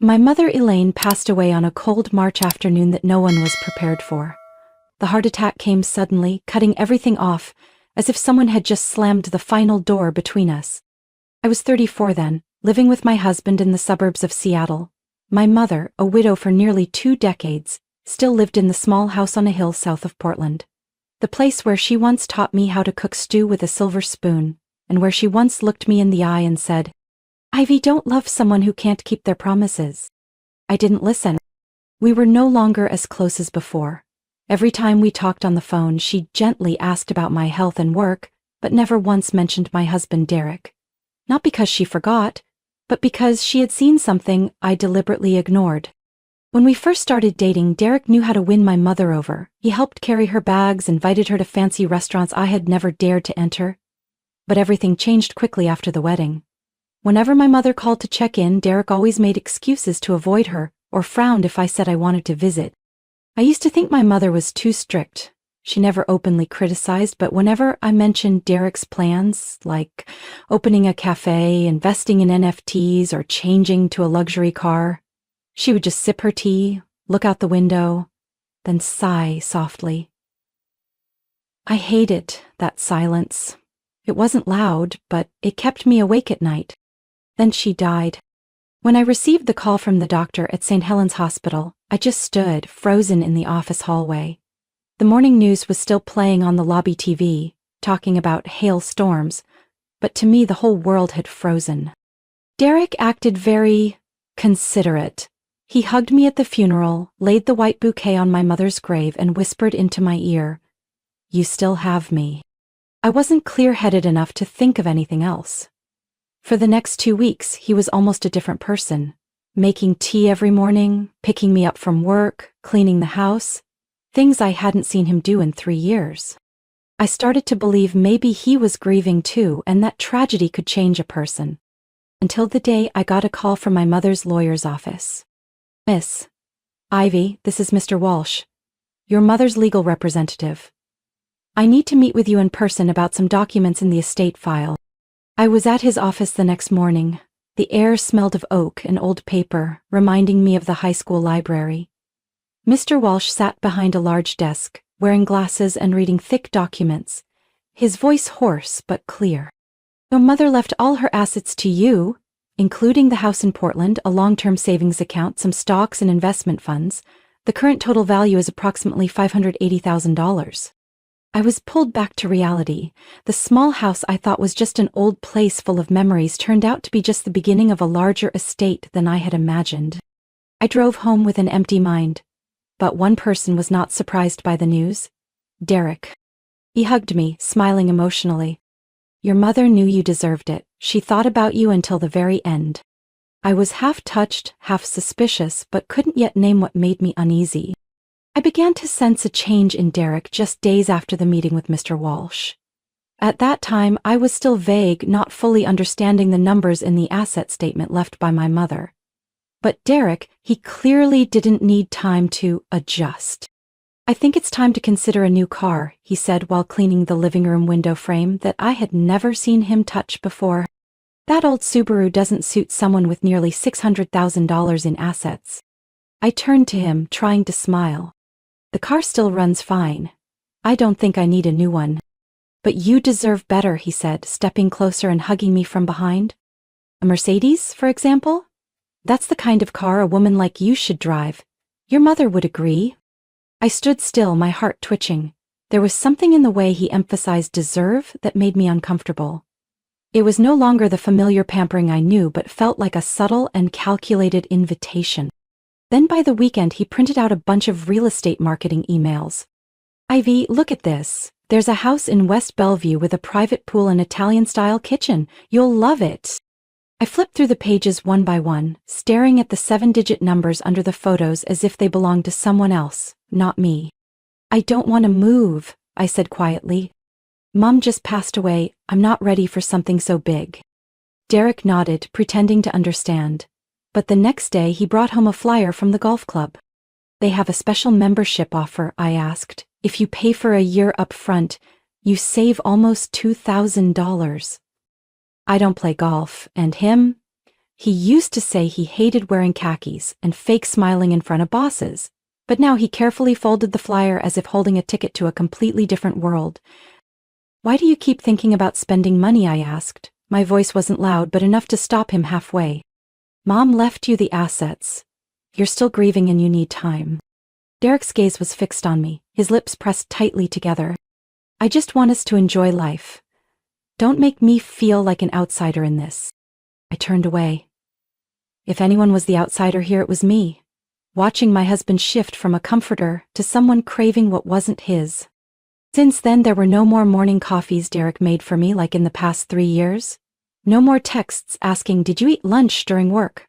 My mother Elaine passed away on a cold March afternoon that no one was prepared for. The heart attack came suddenly, cutting everything off, as if someone had just slammed the final door between us. I was 34 then, living with my husband in the suburbs of Seattle. My mother, a widow for nearly 2 decades, still lived in the small house on a hill south of Portland. The place where she once taught me how to cook stew with a silver spoon, and where she once looked me in the eye and said, "Ivy, don't love someone who can't keep their promises." I didn't listen. We were no longer as close as before. Every time we talked on the phone, she gently asked about my health and work, but never once mentioned my husband Derek. Not because she forgot, but because she had seen something I deliberately ignored. When we first started dating, Derek knew how to win my mother over. He helped carry her bags, invited her to fancy restaurants I had never dared to enter. But everything changed quickly after the wedding. Whenever my mother called to check in, Derek always made excuses to avoid her, or frowned if I said I wanted to visit. I used to think my mother was too strict. She never openly criticized, but whenever I mentioned Derek's plans, like opening a cafe, investing in NFTs, or changing to a luxury car, she would just sip her tea, look out the window, then sigh softly. I hated that silence. It wasn't loud, but it kept me awake at night. Then she died. When I received the call from the doctor at St. Helens Hospital, I just stood, frozen in the office hallway. The morning news was still playing on the lobby TV, talking about hailstorms, but to me the whole world had frozen. Derek acted very considerate. He hugged me at the funeral, laid the white bouquet on my mother's grave, and whispered into my ear, "You still have me." I wasn't clear-headed enough to think of anything else. For the next 2 weeks, he was almost a different person, making tea every morning, picking me up from work, cleaning the house, things I hadn't seen him do in 3 years. I started to believe maybe he was grieving too, and that tragedy could change a person. Until the day I got a call from my mother's lawyer's office. "Miss Ivy, this is Mr. Walsh, your mother's legal representative. I need to meet with you in person about some documents in the estate file." I was at his office the next morning. The air smelled of oak and old paper, reminding me of the high school library. Mr. Walsh sat behind a large desk, wearing glasses and reading thick documents, his voice hoarse but clear. "Your mother left all her assets to you, including the house in Portland, a long-term savings account, some stocks and investment funds. The current total value is approximately $580,000. I was pulled back to reality. The small house I thought was just an old place full of memories turned out to be just the beginning of a larger estate than I had imagined. I drove home with an empty mind. But one person was not surprised by the news: Derek. He hugged me, smiling emotionally. "Your mother knew you deserved it. She thought about you until the very end." I was half touched, half suspicious, but couldn't yet name what made me uneasy. I began to sense a change in Derek just days after the meeting with Mr. Walsh. At that time, I was still vague, not fully understanding the numbers in the asset statement left by my mother. But Derek, he clearly didn't need time to adjust. "I think it's time to consider a new car," he said while cleaning the living room window frame that I had never seen him touch before. "That old Subaru doesn't suit someone with nearly $600,000 in assets." I turned to him, trying to smile. "The car still runs fine. I don't think I need a new one." "But you deserve better," he said, stepping closer and hugging me from behind. "A Mercedes, for example? That's the kind of car a woman like you should drive. Your mother would agree." I stood still, my heart twitching. There was something in the way he emphasized deserve that made me uncomfortable. It was no longer the familiar pampering I knew, but felt like a subtle and calculated invitation. Then by the weekend, he printed out a bunch of real estate marketing emails. "Ivy, look at this. There's a house in West Bellevue with a private pool and Italian-style kitchen. You'll love it." I flipped through the pages one by one, staring at the 7-digit numbers under the photos as if they belonged to someone else, not me. "I don't want to move," I said quietly. "Mom just passed away. I'm not ready for something so big." Derek nodded, pretending to understand. But the next day he brought home a flyer from the golf club. "They have a special membership offer," I asked. "If you pay for a year up front, you save almost $2,000. "I don't play golf, and him? He used to say he hated wearing khakis and fake smiling in front of bosses, but now he carefully folded the flyer as if holding a ticket to a completely different world. "Why do you keep thinking about spending money?" I asked. My voice wasn't loud, but enough to stop him halfway. "Mom left you the assets. You're still grieving and you need time." Derek's gaze was fixed on me, his lips pressed tightly together. "I just want us to enjoy life. Don't make me feel like an outsider in this." I turned away. If anyone was the outsider here, it was me, watching my husband shift from a comforter to someone craving what wasn't his. Since then, there were no more morning coffees Derek made for me like in the past 3 years. No more texts asking, "Did you eat lunch?" during work.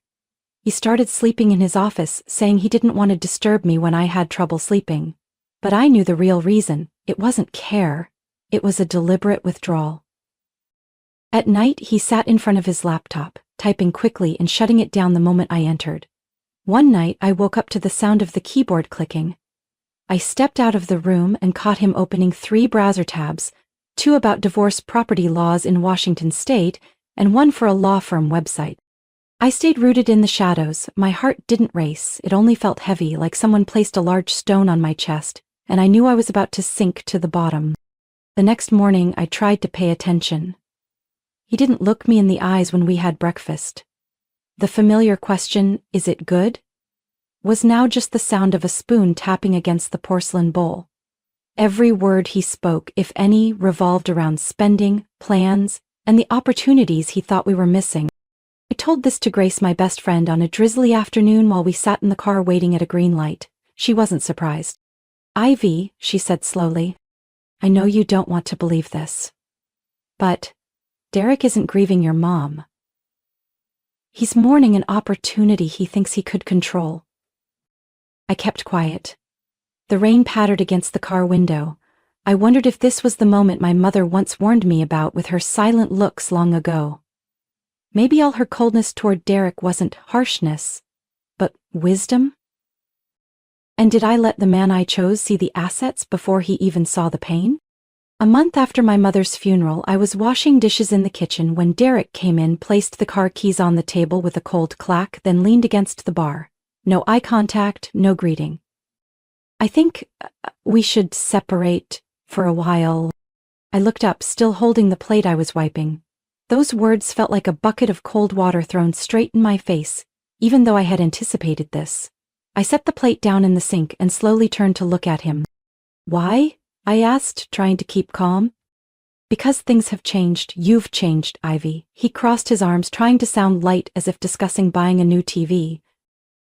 He started sleeping in his office, saying he didn't want to disturb me when I had trouble sleeping. But I knew the real reason. It wasn't care. It was a deliberate withdrawal. At night, he sat in front of his laptop, typing quickly and shutting it down the moment I entered. One night, I woke up to the sound of the keyboard clicking. I stepped out of the room and caught him opening 3 browser tabs, 2 about divorce property laws in Washington state, and 1 for a law firm website. I stayed rooted in the shadows. My heart didn't race. It only felt heavy, like someone placed a large stone on my chest, and I knew I was about to sink to the bottom. The next morning, I tried to pay attention. He didn't look me in the eyes when we had breakfast. The familiar question, "Is it good?" was now just the sound of a spoon tapping against the porcelain bowl. Every word he spoke, if any, revolved around spending, plans, and the opportunities he thought we were missing. I told this to Grace, my best friend, on a drizzly afternoon while we sat in the car waiting at a green light. She wasn't surprised. "Ivy," she said slowly, "I know you don't want to believe this, but Derek isn't grieving your mom. He's mourning an opportunity he thinks he could control." I kept quiet. The rain pattered against the car window. I wondered if this was the moment my mother once warned me about with her silent looks long ago. Maybe all her coldness toward Derek wasn't harshness, but wisdom? And did I let the man I chose see the assets before he even saw the pain? A month after my mother's funeral, I was washing dishes in the kitchen when Derek came in, placed the car keys on the table with a cold clack, then leaned against the bar. No eye contact, no greeting. "I think we should separate for a while." I looked up, still holding the plate I was wiping. Those words felt like a bucket of cold water thrown straight in my face, even though I had anticipated this. I set the plate down in the sink and slowly turned to look at him. "Why?" I asked, trying to keep calm. "Because things have changed. You've changed, Ivy." He crossed his arms, trying to sound light as if discussing buying a new TV.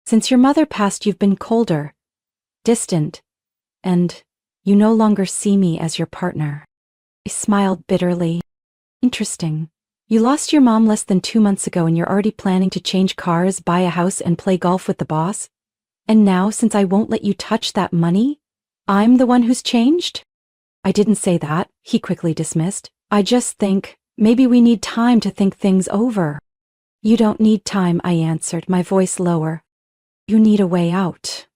"Since your mother passed, you've been colder, distant, and you no longer see me as your partner." I smiled bitterly. "Interesting. You lost your mom less than 2 months ago and you're already planning to change cars, buy a house, and play golf with the boss? And now, since I won't let you touch that money, I'm the one who's changed?" "I didn't say that," he quickly dismissed. "I just think maybe we need time to think things over." "You don't need time," I answered, my voice lower. "You need a way out.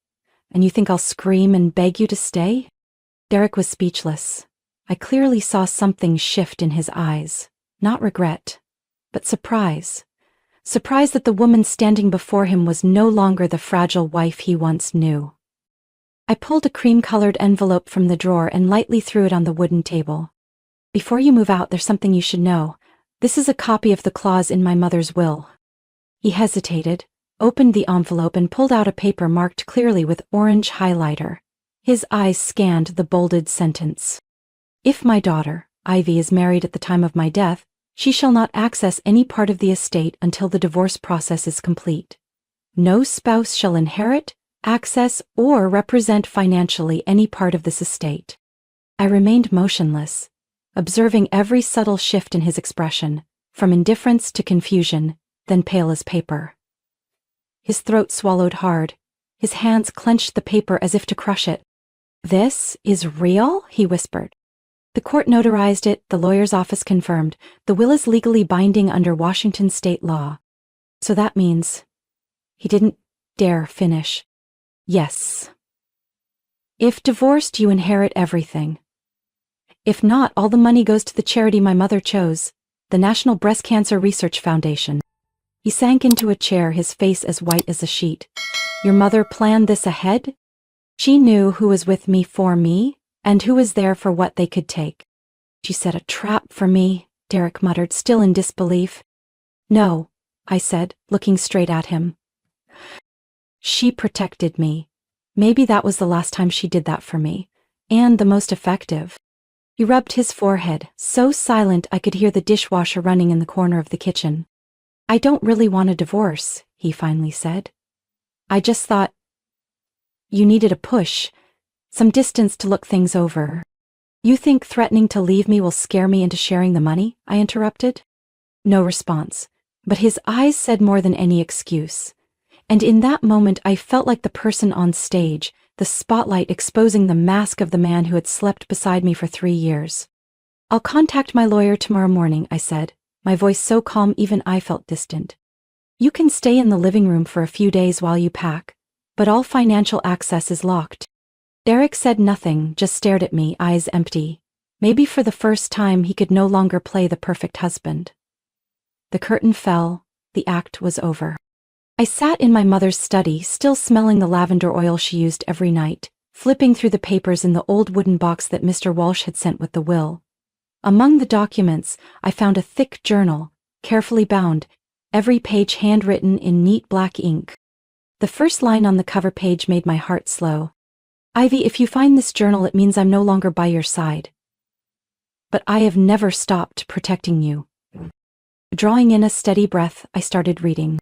And you think I'll scream and beg you to stay?" Derek was speechless. I clearly saw something shift in his eyes. Not regret, but surprise. Surprise that the woman standing before him was no longer the fragile wife he once knew. I pulled a cream-colored envelope from the drawer and lightly threw it on the wooden table. "Before you move out, there's something you should know. This is a copy of the clause in my mother's will." He hesitated, opened the envelope and pulled out a paper marked clearly with orange highlighter. His eyes scanned the bolded sentence. "If my daughter, Ivy, is married at the time of my death, she shall not access any part of the estate until the divorce process is complete. No spouse shall inherit, access, or represent financially any part of this estate." I remained motionless, observing every subtle shift in his expression, from indifference to confusion, then pale as paper. His throat swallowed hard. His hands clenched the paper as if to crush it. "This is real?" he whispered. "The court notarized it, the lawyer's office confirmed. The will is legally binding under Washington state law." "So that means—" He didn't dare finish. "Yes. If divorced, you inherit everything. If not, all the money goes to the charity my mother chose, the National Breast Cancer Research Foundation." He sank into a chair, his face as white as a sheet. Your mother planned this ahead? She knew who was with me for me, and who was there for what they could take. She set a trap for me, Derek muttered, still in disbelief. No, I said, looking straight at him. She protected me. Maybe that was the last time she did that for me, and the most effective. He rubbed his forehead, so silent I could hear the dishwasher running in the corner of the kitchen. I don't really want a divorce, he finally said. I just thought you needed a push, some distance to look things over. You think threatening to leave me will scare me into sharing the money? I interrupted. No response, but his eyes said more than any excuse. And in that moment I felt like the person on stage, the spotlight exposing the mask of the man who had slept beside me for 3 years. I'll contact my lawyer tomorrow morning, I said, my voice so calm even I felt distant. You can stay in the living room for a few days while you pack, but all financial access is locked. Derek said nothing, just stared at me, eyes empty. Maybe for the first time he could no longer play the perfect husband. The curtain fell, the act was over. I sat in my mother's study, still smelling the lavender oil she used every night, flipping through the papers in the old wooden box that Mr. Walsh had sent with the will. Among the documents, I found a thick journal, carefully bound, every page handwritten in neat black ink. The first line on the cover page made my heart slow. Ivy, if you find this journal, it means I'm no longer by your side. But I have never stopped protecting you. Drawing in a steady breath, I started reading.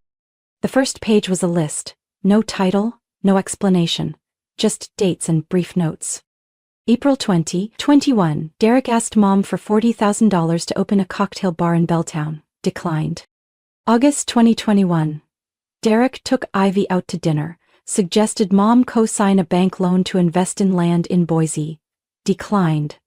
The first page was a list. No title, no explanation. Just dates and brief notes. April 2021, Derek asked Mom for $40,000 to open a cocktail bar in Belltown. Declined. August 2021, Derek took Ivy out to dinner. Suggested Mom co-sign a bank loan to invest in land in Boise. Declined.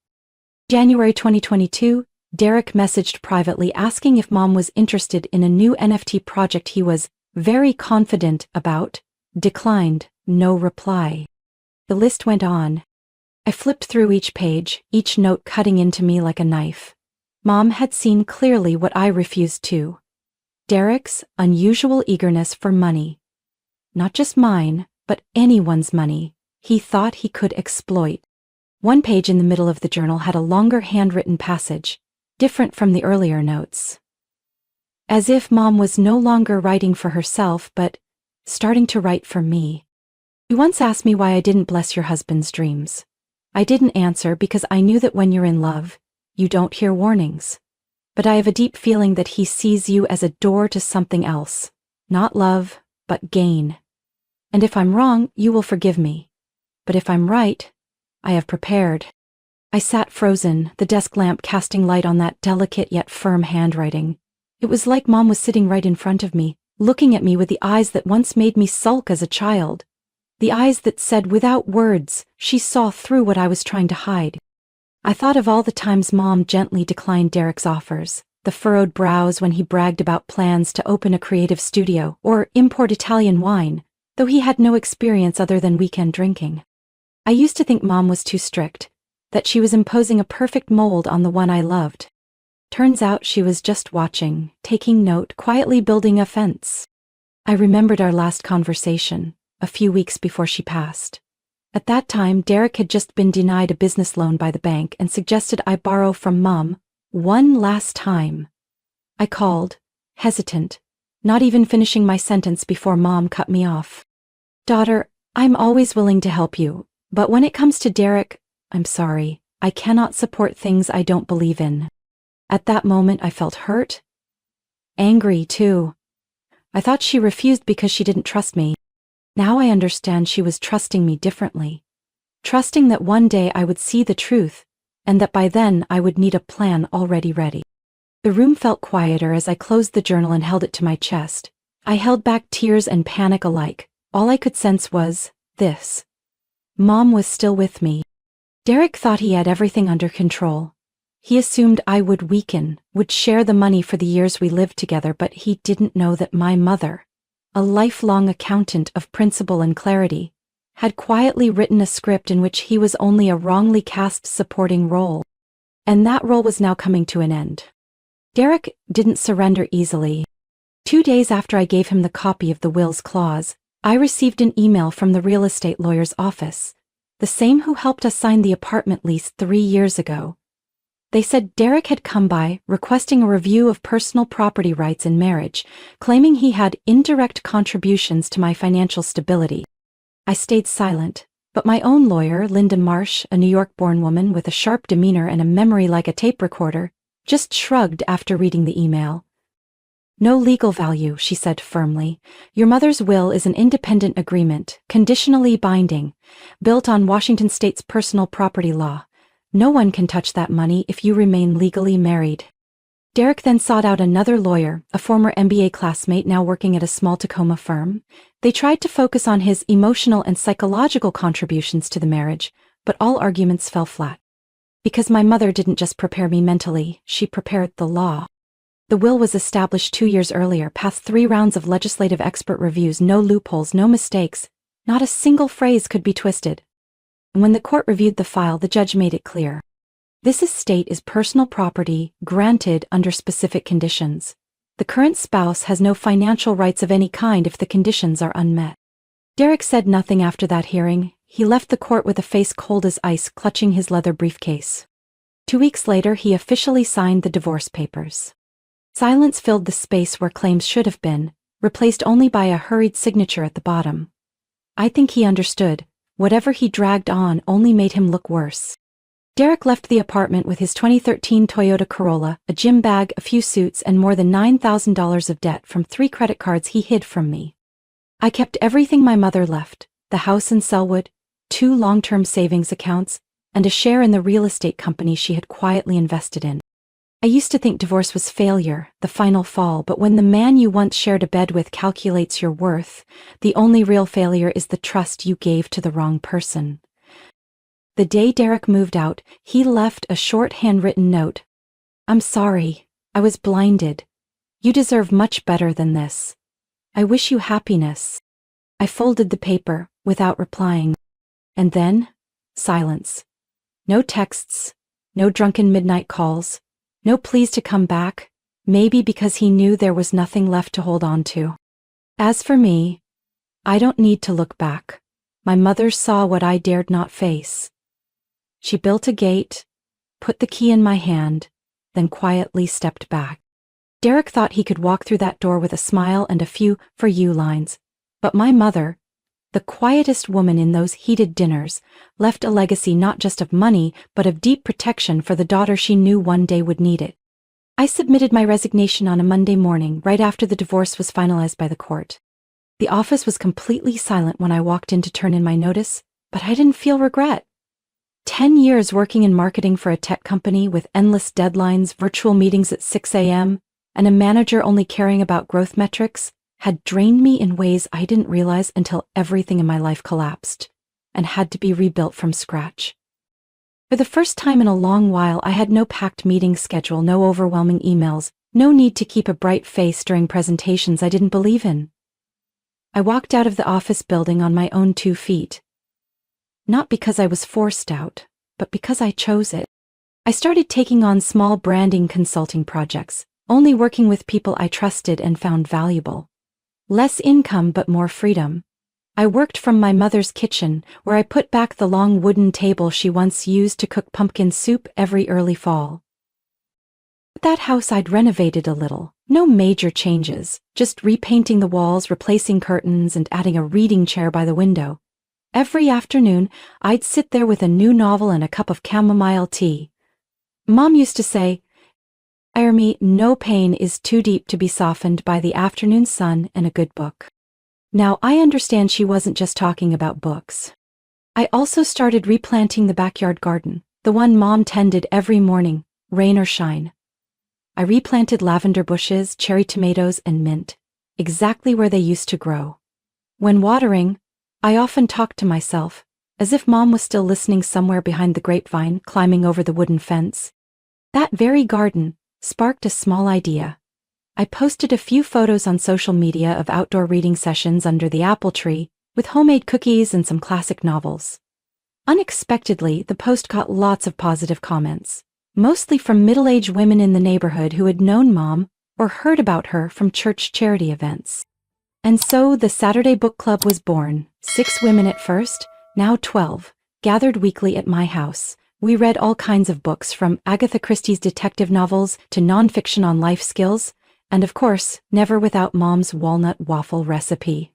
January 2022, Derek messaged privately asking if Mom was interested in a new NFT project he was very confident about. Declined. No reply. The list went on. I flipped through each page, each note cutting into me like a knife. Mom had seen clearly what I refused to. Derek's unusual eagerness for money. Not just mine, but anyone's money, he thought he could exploit. One page in the middle of the journal had a longer handwritten passage, different from the earlier notes. As if Mom was no longer writing for herself, but starting to write for me. You once asked me why I didn't bless your husband's dreams. I didn't answer because I knew that when you're in love, you don't hear warnings. But I have a deep feeling that he sees you as a door to something else. Not love, but gain. And if I'm wrong, you will forgive me. But if I'm right, I have prepared. I sat frozen, the desk lamp casting light on that delicate yet firm handwriting. It was like Mom was sitting right in front of me, looking at me with the eyes that once made me sulk as a child. The eyes that said without words, she saw through what I was trying to hide. I thought of all the times Mom gently declined Derek's offers, the furrowed brows when he bragged about plans to open a creative studio or import Italian wine, though he had no experience other than weekend drinking. I used to think Mom was too strict, that she was imposing a perfect mold on the one I loved. Turns out she was just watching, taking note, quietly building a fence. I remembered our last conversation, a few weeks before she passed. At that time, Derek had just been denied a business loan by the bank and suggested I borrow from Mom one last time. I called, hesitant, not even finishing my sentence before Mom cut me off. Daughter, I'm always willing to help you, but when it comes to Derek, I'm sorry, I cannot support things I don't believe in. At that moment I felt hurt, angry too. I thought she refused because she didn't trust me. Now I understand she was trusting me differently. Trusting that one day I would see the truth, and that by then I would need a plan already ready. The room felt quieter as I closed the journal and held it to my chest. I held back tears and panic alike. All I could sense was this. Mom was still with me. Derek thought he had everything under control. He assumed I would weaken, would share the money for the years we lived together, but he didn't know that my mother, a lifelong accountant of principle and clarity, had quietly written a script in which he was only a wrongly cast supporting role. And that role was now coming to an end. Derek didn't surrender easily. 2 days after I gave him the copy of the will's clause, I received an email from the real estate lawyer's office, the same who helped us sign the apartment lease 3 years ago. They said Derek had come by, requesting a review of personal property rights in marriage, claiming he had indirect contributions to my financial stability. I stayed silent, but my own lawyer, Linda Marsh, a New York-born woman with a sharp demeanor and a memory like a tape recorder, just shrugged after reading the email. "No legal value," she said firmly. "Your mother's will is an independent agreement, conditionally binding, built on Washington state's personal property law. No one can touch that money if you remain legally married." Derek then sought out another lawyer, a former MBA classmate now working at a small Tacoma firm. They tried to focus on his emotional and psychological contributions to the marriage, but all arguments fell flat. Because my mother didn't just prepare me mentally, she prepared the law. The will was established 2 years earlier, past 3 rounds of legislative expert reviews, no loopholes, no mistakes, not a single phrase could be twisted. And when the court reviewed the file, the judge made it clear. This estate is personal property, granted under specific conditions. The current spouse has no financial rights of any kind if the conditions are unmet. Derek said nothing after that hearing. He left the court with a face cold as ice, clutching his leather briefcase. 2 weeks later, he officially signed the divorce papers. Silence filled the space where claims should have been, replaced only by a hurried signature at the bottom. I think he understood. Whatever he dragged on only made him look worse. Derek left the apartment with his 2013 Toyota Corolla, a gym bag, a few suits, and more than $9,000 of debt from 3 credit cards he hid from me. I kept everything my mother left, the house in Selwood, 2 long-term savings accounts, and a share in the real estate company she had quietly invested in. I used to think divorce was failure, the final fall, but when the man you once shared a bed with calculates your worth, the only real failure is the trust you gave to the wrong person. The day Derek moved out, he left a short handwritten note. "I'm sorry. I was blinded. You deserve much better than this. I wish you happiness." I folded the paper, without replying. And then, silence. No texts, no drunken midnight calls, no pleas to come back, maybe because he knew there was nothing left to hold on to. As for me, I don't need to look back. My mother saw what I dared not face. She built a gate, put the key in my hand, then quietly stepped back. Derek thought he could walk through that door with a smile and a few "for you" lines. But my mother, the quietest woman in those heated dinners, left a legacy not just of money but of deep protection for the daughter she knew one day would need it. I submitted my resignation on a Monday morning, right after the divorce was finalized by the court. The office was completely silent when I walked in to turn in my notice, but I didn't feel regret. 10 years working in marketing for a tech company with endless deadlines, virtual meetings at 6 a.m., and a manager only caring about growth metrics had drained me in ways I didn't realize until everything in my life collapsed and had to be rebuilt from scratch. For the first time in a long while, I had no packed meeting schedule, no overwhelming emails, no need to keep a bright face during presentations I didn't believe in. I walked out of the office building on my own 2 feet. Not because I was forced out, but because I chose it. I started taking on small branding consulting projects, only working with people I trusted and found valuable. Less income but more freedom. I worked from my mother's kitchen, where I put back the long wooden table she once used to cook pumpkin soup every early fall. That house I'd renovated a little, no major changes, just repainting the walls, replacing curtains, and adding a reading chair by the window. Every afternoon, I'd sit there with a new novel and a cup of chamomile tea. Mom used to say, "Irmy, no pain is too deep to be softened by the afternoon sun and a good book." Now I understand she wasn't just talking about books. I also started replanting the backyard garden, the one Mom tended every morning, rain or shine. I replanted lavender bushes, cherry tomatoes, and mint, exactly where they used to grow. When watering, I often talked to myself, as if Mom was still listening somewhere behind the grapevine, climbing over the wooden fence. That very garden sparked a small idea. I posted a few photos on social media of outdoor reading sessions under the apple tree, with homemade cookies and some classic novels. Unexpectedly, the post got lots of positive comments, mostly from middle-aged women in the neighborhood who had known Mom or heard about her from church charity events. And so the Saturday book club was born. 6 women at first, now 12, gathered weekly at my house. We read all kinds of books, from Agatha Christie's detective novels to nonfiction on life skills, and of course, never without Mom's walnut waffle recipe.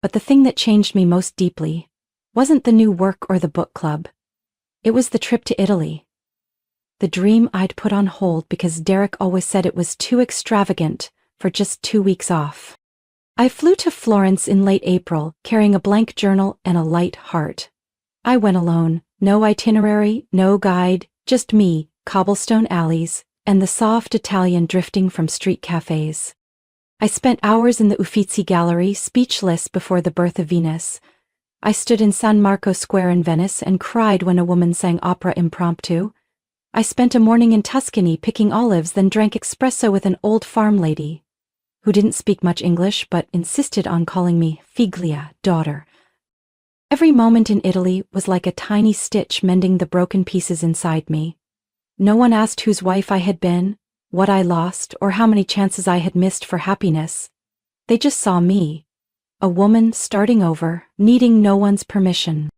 But the thing that changed me most deeply wasn't the new work or the book club. It was the trip to Italy. The dream I'd put on hold because Derek always said it was too extravagant for just 2 weeks off. I flew to Florence in late April, carrying a blank journal and a light heart. I went alone, no itinerary, no guide, just me, cobblestone alleys, and the soft Italian drifting from street cafes. I spent hours in the Uffizi Gallery, speechless before the birth of Venus. I stood in San Marco Square in Venice and cried when a woman sang opera impromptu. I spent a morning in Tuscany picking olives, then drank espresso with an old farm lady who didn't speak much English but insisted on calling me figlia, daughter. Every moment in Italy was like a tiny stitch mending the broken pieces inside me. No one asked whose wife I had been, what I lost, or how many chances I had missed for happiness. They just saw me, a woman starting over, needing no one's permission.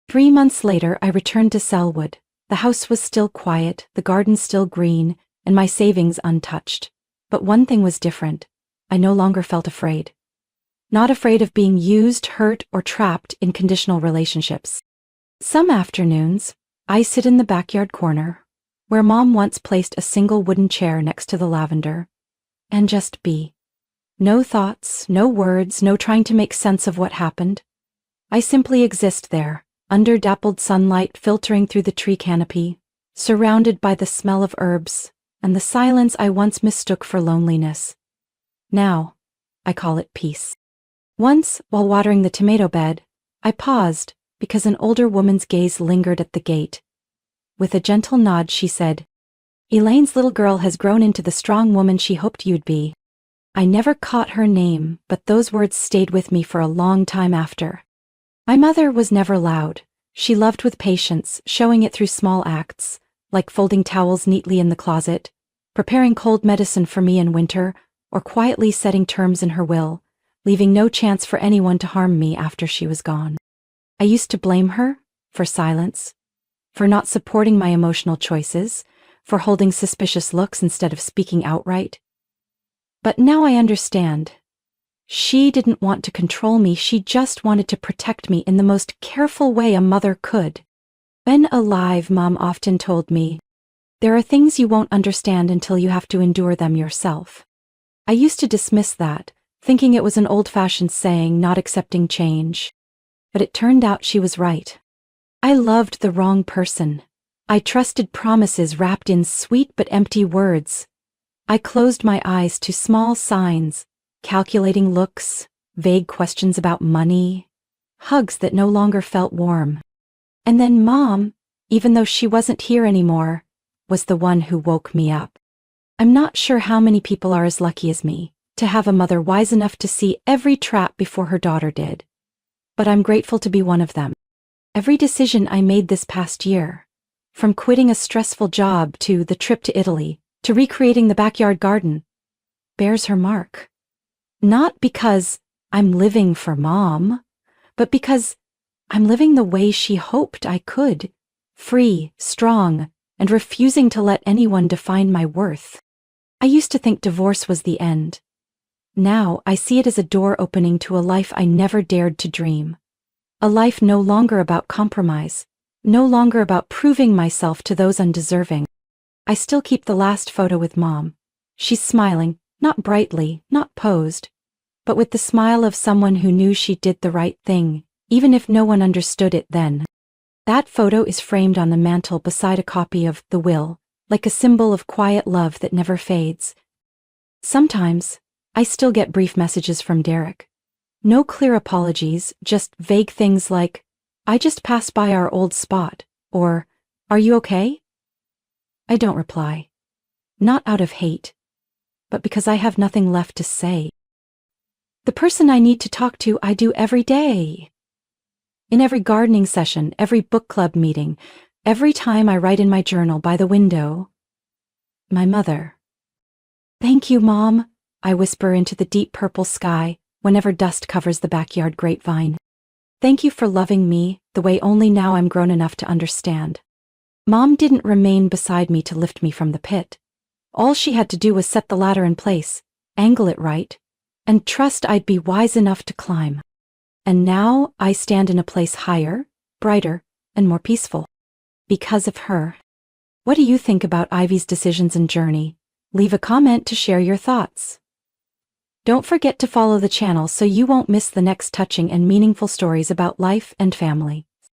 3 months later, I returned to Selwood. The house was still quiet, the garden still green, and my savings untouched. But one thing was different. I no longer felt afraid. Not afraid of being used, hurt, or trapped in conditional relationships. Some afternoons, I sit in the backyard corner, where Mom once placed a single wooden chair next to the lavender, and just be. No thoughts, no words, no trying to make sense of what happened. I simply exist there, under dappled sunlight filtering through the tree canopy, surrounded by the smell of herbs and the silence I once mistook for loneliness. Now, I call it peace. Once, while watering the tomato bed, I paused because an older woman's gaze lingered at the gate. With a gentle nod, she said, "Elaine's little girl has grown into the strong woman she hoped you'd be." I never caught her name, but those words stayed with me for a long time after. My mother was never loud. She loved with patience, showing it through small acts, like folding towels neatly in the closet, preparing cold medicine for me in winter, or quietly setting terms in her will, leaving no chance for anyone to harm me after she was gone. I used to blame her for silence, for not supporting my emotional choices, for holding suspicious looks instead of speaking outright. But now I understand. She didn't want to control me, she just wanted to protect me in the most careful way a mother could. When alive, Mom often told me, "There are things you won't understand until you have to endure them yourself." I used to dismiss that, thinking it was an old-fashioned saying, not accepting change. But it turned out she was right. I loved the wrong person. I trusted promises wrapped in sweet but empty words. I closed my eyes to small signs, calculating looks, vague questions about money, hugs that no longer felt warm. And then Mom, even though she wasn't here anymore, was the one who woke me up. I'm not sure how many people are as lucky as me to have a mother wise enough to see every trap before her daughter did. But I'm grateful to be one of them. Every decision I made this past year, from quitting a stressful job to the trip to Italy, to recreating the backyard garden, bears her mark. Not because I'm living for Mom, but because I'm living the way she hoped I could, free, strong, and refusing to let anyone define my worth. I used to think divorce was the end. Now I see it as a door opening to a life I never dared to dream. A life no longer about compromise, no longer about proving myself to those undeserving. I still keep the last photo with Mom. She's smiling, not brightly, not posed, but with the smile of someone who knew she did the right thing, even if no one understood it then. That photo is framed on the mantel beside a copy of The Will, like a symbol of quiet love that never fades. Sometimes, I still get brief messages from Derek. No clear apologies, just vague things like, "I just passed by our old spot," or, "Are you okay?" I don't reply. Not out of hate, but because I have nothing left to say. The person I need to talk to, I do every day. In every gardening session, every book club meeting, every time I write in my journal by the window, my mother. Thank you, Mom, I whisper into the deep purple sky whenever dust covers the backyard grapevine. Thank you for loving me the way only now I'm grown enough to understand. Mom didn't remain beside me to lift me from the pit. All she had to do was set the ladder in place, angle it right, and trust I'd be wise enough to climb. And now I stand in a place higher, brighter, and more peaceful. Because of her. What do you think about Ivy's decisions and journey? Leave a comment to share your thoughts. Don't forget to follow the channel so you won't miss the next touching and meaningful stories about life and family.